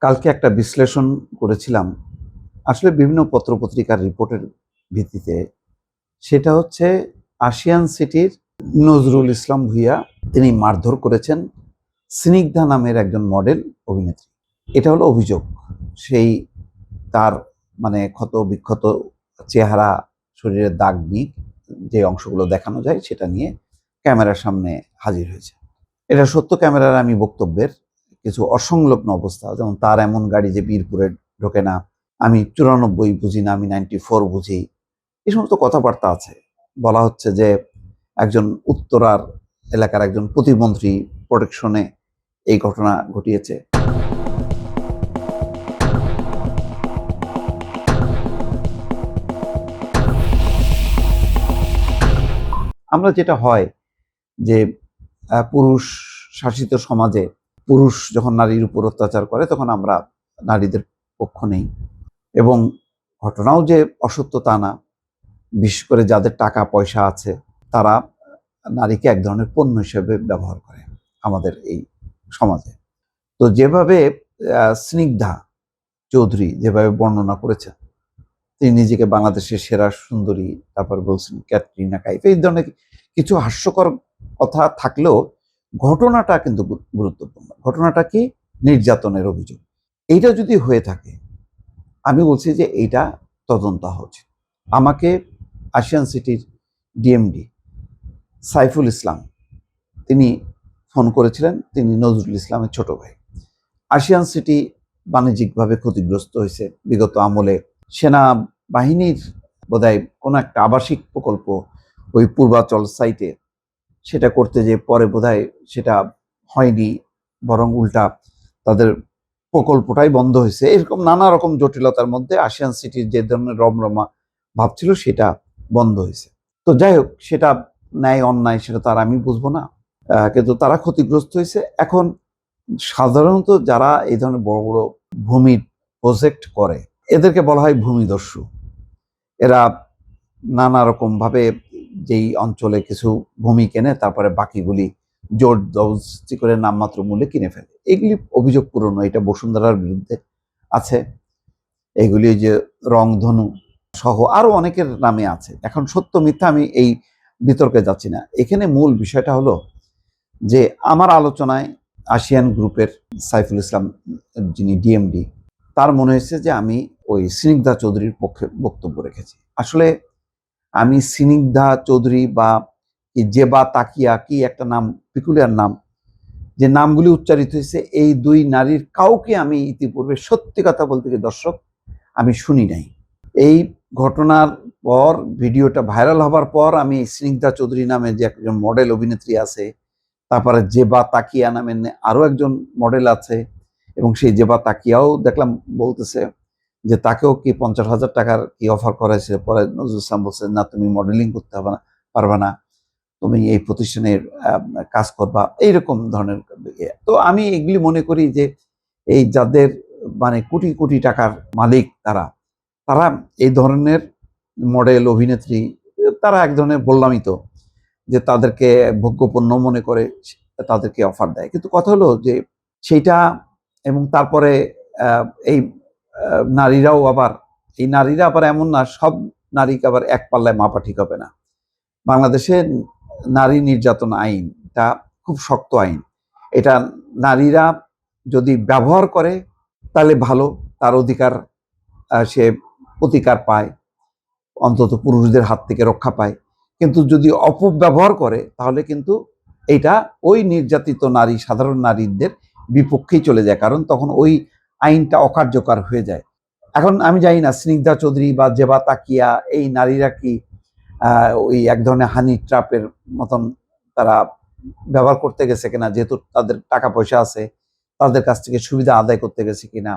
কালকে একটা বিশ্লেষণ করেছিলাম। আসলে বিভিন্ন পত্রপত্রিকার রিপোর্টের ভিত্তিতে। সেটা হচ্ছে আশিয়ান সিটির নজরুল ইসলাম ভূঁইয়া তিনি মারধর করেছেন স্নিগ্ধা নামের একজন মডেল অভিনেত্রী। এটা হলো অভিযোগ। সেই তার ক্ষত বিক্ষত চেহারা, শরীরের দাগ নিয়ে যে অংশগুলো দেখানো যায় সেটা নিয়ে ক্যামেরার সামনে হাজির হয়েছে। এটা সত্য ক্যামেরার আমি বক্তব্যের কিছু অসংলগ্ন অবস্থা, যেমন তার এমন গাড়ি যে বীরপুরে ঢোকে না, আমি 94 বুঝি না, আমি 94 বুঝি, এই সমস্ত কথাবার্তা আছে। বলা হচ্ছে যে একজন উত্তরার এলাকার একজন প্রতিমন্ত্রী প্রোটেকশনে এই ঘটনা ঘটিয়েছে। আমরা যেটা হয় যে পুরুষ শাসিত সমাজে পুরুষ যখন নারীর উপর অত্যাচার করে তখন আমরা নারীদের পক্ষ নেই, এবং ঘটনাও যে অসত্য তা না। বিশেষ করে যাদের টাকা পয়সা আছে তারা নারীকে এক ধরনের পণ্য হিসেবে ব্যবহার করে আমাদের এই সমাজে। তো যেভাবে স্নিগ্ধা চৌধুরী যেভাবে বর্ণনা করেছেন, তিনি নিজেকে বাংলাদেশের সেরা সুন্দরী, তারপর বলছেন ক্যাটরিনা কাইফ, এই ধরনের কিছু হাস্যকর কথা থাকলেও ঘটনাটা কিন্তু গুরুত্বপূর্ণ। ঘটনাটা কি? নির্যাতনের অভিযোগ। এইটা যদি হয়ে থাকে, আমি বলছি যে এইটা তদন্ত হচ্ছে। আমাকে আশিয়ান সিটির ডিএমডি সাইফুল ইসলাম তিনি ফোন করেছিলেন। তিনি নজরুল ইসলামের ছোট ভাই। আশিয়ান সিটি বাণিজ্যিকভাবে ক্ষতিগ্রস্ত হয়েছে বিগত আমলে। সেনাবাহিনীর বোধহয় কোনো একটা আবাসিক প্রকল্প ওই পূর্বাচল সাইটে, সেটা করতে যে পরে বোধহয় সেটা হয়নি, বরং উল্টা তাদের প্রকল্পটাই বন্ধ হয়েছে। এরকম নানা রকম জটিলতার মধ্যে আশিয়ান সিটির যে ধরনের রমরমা ভাব ছিল সেটা বন্ধ হয়েছে। তো যাই হোক, সেটা ন্যায় অন্যায় সেটা তার আমি বুঝবো না, কিন্তু তারা ক্ষতিগ্রস্ত হয়েছে। এখন সাধারণত যারা এই ধরনের বড় বড় ভূমির প্রজেক্ট করে এদেরকে বলা হয় ভূমিদস্যু। এরা নানা রকম ভাবে যেই অঞ্চলে কিছু ভূমি কেনে, তারপরে বাকিগুলি জোর জবরদস্তি করে নামমাত্র মূল্যে কিনে ফেলে। এগুলি অভিযোগ পুরনো, এটা বসুন্ধরার বিরুদ্ধে আছে। এগুলি যে রংধনু সহ আরো অনেকের নামে আছে। এখন সত্য মিথ্যা আমি এই বিতর্কে যাচ্ছি না। এখানে মূল বিষয়টা হলো যে আমার আলোচনায় আশিয়ান গ্রুপের সাইফুল ইসলাম, যিনি ডিএমডি, তার মনে হয়েছে যে আমি ওই স্নিগ্ধা চৌধুরীর পক্ষে বক্তব্য রেখেছি। আসলে আমি স্নিগ্ধা চৌধুরী বা জেবা তাকিয়া, কি একটা নাম, পিকুলিয়ার নাম, যে নামগুলি উচ্চারিত হয়েছে, এই দুই নারীর কাউকে আমি ইতিপূর্বে, সত্যি কথা বলতে গিয়ে দর্শক, আমি শুনি নাই। এই ঘটনার পর, ভিডিওটা ভাইরাল হবার পর, আমি স্নিগ্ধা চৌধুরী নামে যে একজন মডেল অভিনেত্রী আছে, তারপরে জেবা তাকিয়া নামে আরো একজন মডেল আছে, এবং সেই জেবা তাকিয়াও দেখলাম বলতেছে যে তাকেও কি 50,000 টাকার কি অফার করেছে। পরে নজরুল ইসলাম বলছে, না তুমি মডেলিং করতে হবে না, পারবে না, তুমি এই প্রতিষ্ঠানের কাজ করবা, এইরকম ধরনের। তো আমি এগুলি মনে করি যে এই যাদের কোটি কোটি টাকার মালিক, তারা তারা এই ধরনের মডেল অভিনেত্রী, তারা এক ধরনের, বললামই তো, যে তাদেরকে ভোগ্যপণ্য মনে করে তাদেরকে অফার দেয়। কিন্তু কথা হলো যে সেইটা, এবং তারপরে এই নারীরাও আবার, এই নারীরা আবার এমন না, সব নারীকে আবার এক পাল্লায় মাপা ঠিক হবে না। বাংলাদেশে নারী নির্যাতন আইনটা খুব শক্ত আইন। এটা নারীরা যদি ব্যবহার করে তাহলে ভালো, তার অধিকার সে প্রতিকার পায়, অন্তত পুরুষদের হাত থেকে রক্ষা পায়। কিন্তু যদি অপব্যবহার করে তাহলে কিন্তু এটা ওই নির্যাতিত নারী, সাধারণ নারীদের বিপক্ষেই চলে যায়, কারণ তখন ওই আইনটা অকার্যকর হয়ে যায়। এখন আমি জানি না স্নিগ্ধা চৌধুরী বা জেবা তাকিয়া এই নারীরা কি ওই এক ধরনের হানি ট্র্যাপের মতন তারা ব্যবহার করতে গেছে কিনা, যেহেতু তাদের টাকা পয়সা আছে, তাদের কাছ থেকে সুবিধা আদায় করতে গেছে কিনা।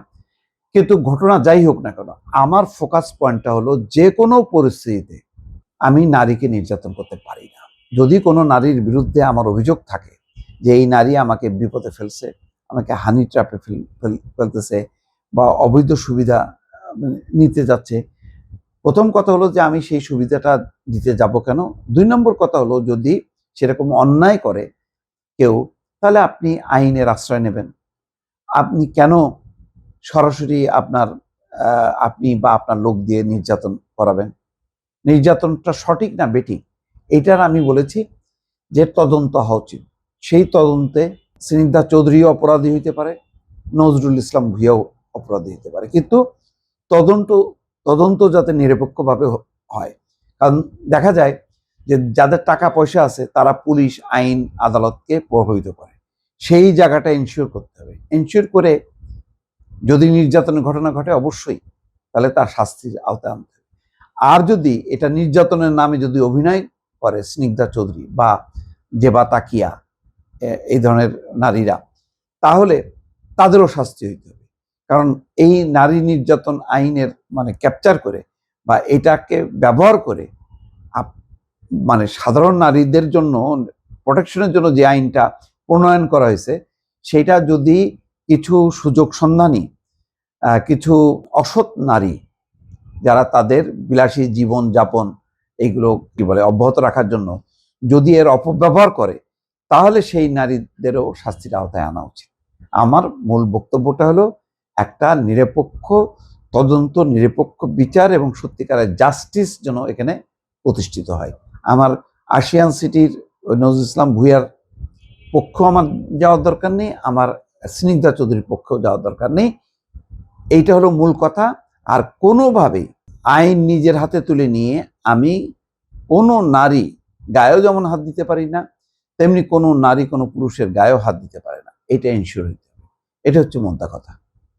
কিন্তু ঘটনা যাই হোক না কেন, আমার ফোকাস পয়েন্টটা হলো যে কোনো পরিস্থিতিতে আমি নারীকে নির্যাতন করতে পারি না। যদি কোনো নারীর বিরুদ্ধে আমার অভিযোগ থাকে যে এই নারী আমাকে বিপদে ফেলছে, আমাকে হানি ট্র্যাপে ফেলতেছে, বা অবৈধ সুবিধা নিতে যাচ্ছে, প্রথম কথা হলো যে আমি সেই সুবিধাটা দিতে যাব কেন। 2 নম্বর কথা হলো, যদি সেরকম অন্যায় করে কেউ, তাহলে আপনি আইনের আশ্রয় নেবেন। আপনি কেন সরাসরি আপনি বা আপনার লোক দিয়ে নির্যাতন করাবেন, নির্যাতনটা সঠিক না বেঠিক এটার আমি বলেছি যে তদন্ত হওয়া উচিত। সেই তদন্তে স্নিগ্ধা চৌধুরীও অপরাধী হইতে পারে, নজরুল ইসলাম ভূঁইয়াও অপরাধী হতে পারে, কিন্তু তদন্ত তদন্ত যাতে নিরপেক্ষভাবে হয়। কারণ দেখা যায় যে যাদের টাকা পয়সা আছে তারা পুলিশ, আইন, আদালতকে প্রভাবিত করে। সেই জায়গাটা এনশিওর করতে হবে। এনশিওর করে যদি নির্যাতনের ঘটনা ঘটে অবশ্যই তাহলে তার শাস্তির আওতায় আনতে হবে। আর যদি এটা নির্যাতনের নামে যদি অভিনয় করে স্নিগ্ধা চৌধুরী বা জেবা তাকিয়া এই ধরনের নারীরা, তাহলে তাদেরও শাস্তি হইতে হবে। কারণ এই নারী নির্যাতন আইনের মানে ক্যাপচার করে বা এটাকে ব্যবহার করে মানে সাধারণ নারীদের জন্য প্রোটেকশনের জন্য যে আইনটা প্রণয়ন করা হয়েছে সেটা যদি কিছু সুযোগ সন্ধানী কিছু অসৎ নারী যারা তাদের বিলাসী জীবন যাপন এইগুলো কি বলে অব্যাহত রাখার জন্য যদি এর অপব্যবহার করে, তাহলে সেই নারীদেরও শাস্তির আওতায় আনা উচিত। আমার মূল বক্তব্যটা হলো একটা নিরপেক্ষ তদন্ত, নিরপেক্ষ বিচার এবং সত্যিকারের জাস্টিস যেন এখানে প্রতিষ্ঠিত হয়। আমার আশিয়ান সিটির নজরুল ইসলাম ভূঁইয়ার পক্ষ আমার যাওয়ার দরকার নেই, আমার স্নিগ্ধা চৌধুরীর পক্ষেও যাওয়ার দরকার নেই। এইটা হলো মূল কথা। আর কোনোভাবেই আইন নিজের হাতে তুলে নিয়ে আমি কোনো নারী গায়েও যেমন হাত দিতে পারি না, তেমনি কোনো নারী কোনো পুরুষের গায়েও হাত দিতে পারে না। এটা এনশিওর হইতে হবে। এটা হচ্ছে মোদ্দা কথা।